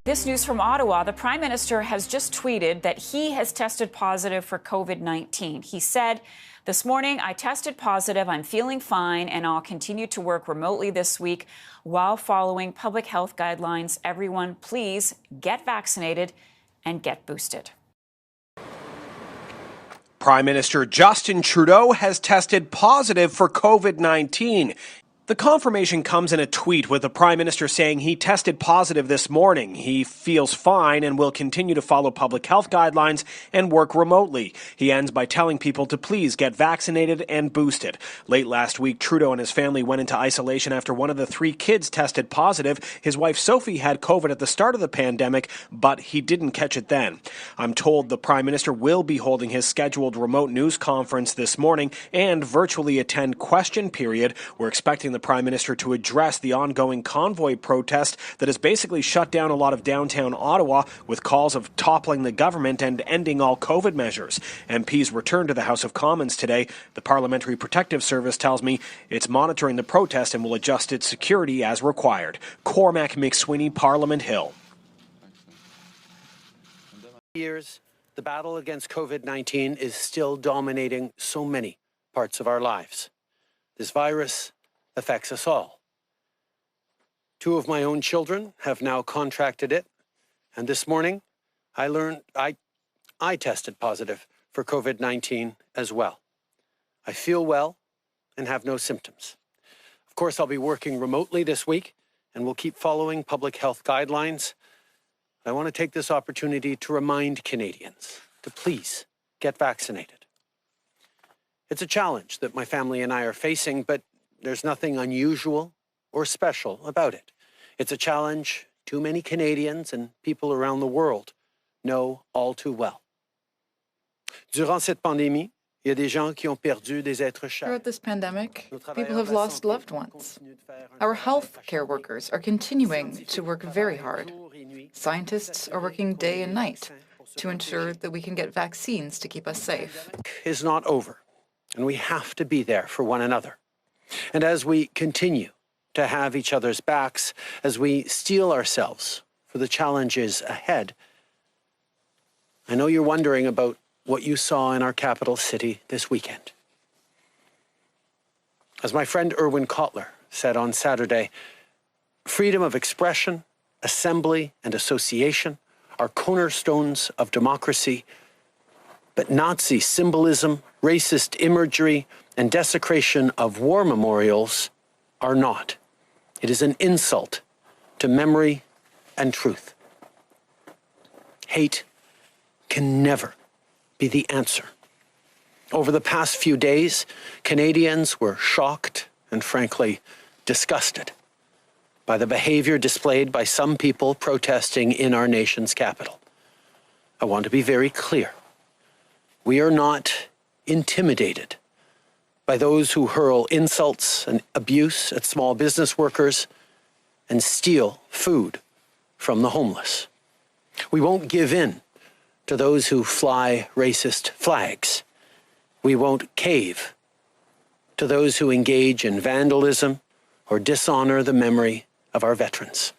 This news from Ottawa, the Prime Minister has just tweeted that he has tested positive for COVID-19. He said, "This morning, I tested positive. I'm feeling fine, and I'll continue to work remotely this week while following public health guidelines. Everyone, please get vaccinated and get boosted." Prime Minister Justin Trudeau has tested positive for COVID-19. The confirmation comes in a tweet with the Prime Minister saying he tested positive this morning. He feels fine and will continue to follow public health guidelines and work remotely. He ends by telling people to please get vaccinated and boosted. Late last week, Trudeau and his family went into isolation after one of the 3 kids tested positive. His wife Sophie had COVID at the start of the pandemic, but he didn't catch it then. I'm told the Prime Minister will be holding his scheduled remote news conference this morning and virtually attend question period. We're expecting the Prime Minister to address the ongoing convoy protest that has basically shut down a lot of downtown Ottawa with calls of toppling the government and ending all COVID measures. MPs returned to the House of Commons today. The Parliamentary Protective Service tells me it's monitoring the protest and will adjust its security as required. Cormac McSweeney, Parliament Hill. Years, the battle against COVID-19 is still dominating so many parts of our lives. This virus affects us all. 2 of my own children have now contracted it, and this morning I learned I tested positive for COVID-19 as well. I feel well and have no symptoms. Of course, I'll be working remotely this week and will keep following public health guidelines. I want to take this opportunity to remind Canadians to please get vaccinated. It's a challenge that my family and I are facing, but there's nothing unusual or special about it. It's a challenge too many Canadians and people around the world know all too well. Durant cette pandémie, il y a des gens qui ont perdu des êtres chers. Throughout this pandemic, people have lost loved ones. Our health care workers are continuing to work very hard. Scientists are working day and night to ensure that we can get vaccines to keep us safe. Is not over, and we have to be there for one another. And as we continue to have each other's backs, as we steel ourselves for the challenges ahead, I know you're wondering about what you saw in our capital city this weekend. As my friend Irwin Cotler said on Saturday, freedom of expression, assembly, and association are cornerstones of democracy, but Nazi symbolism, racist imagery, and desecration of war memorials are not. It is an insult to memory and truth. Hate can never be the answer. Over the past few days, Canadians were shocked and frankly disgusted by the behavior displayed by some people protesting in our nation's capital. I want to be very clear. We are not intimidated by those who hurl insults and abuse at small business workers and steal food from the homeless. We won't give in to those who fly racist flags. We won't cave to those who engage in vandalism or dishonor the memory of our veterans.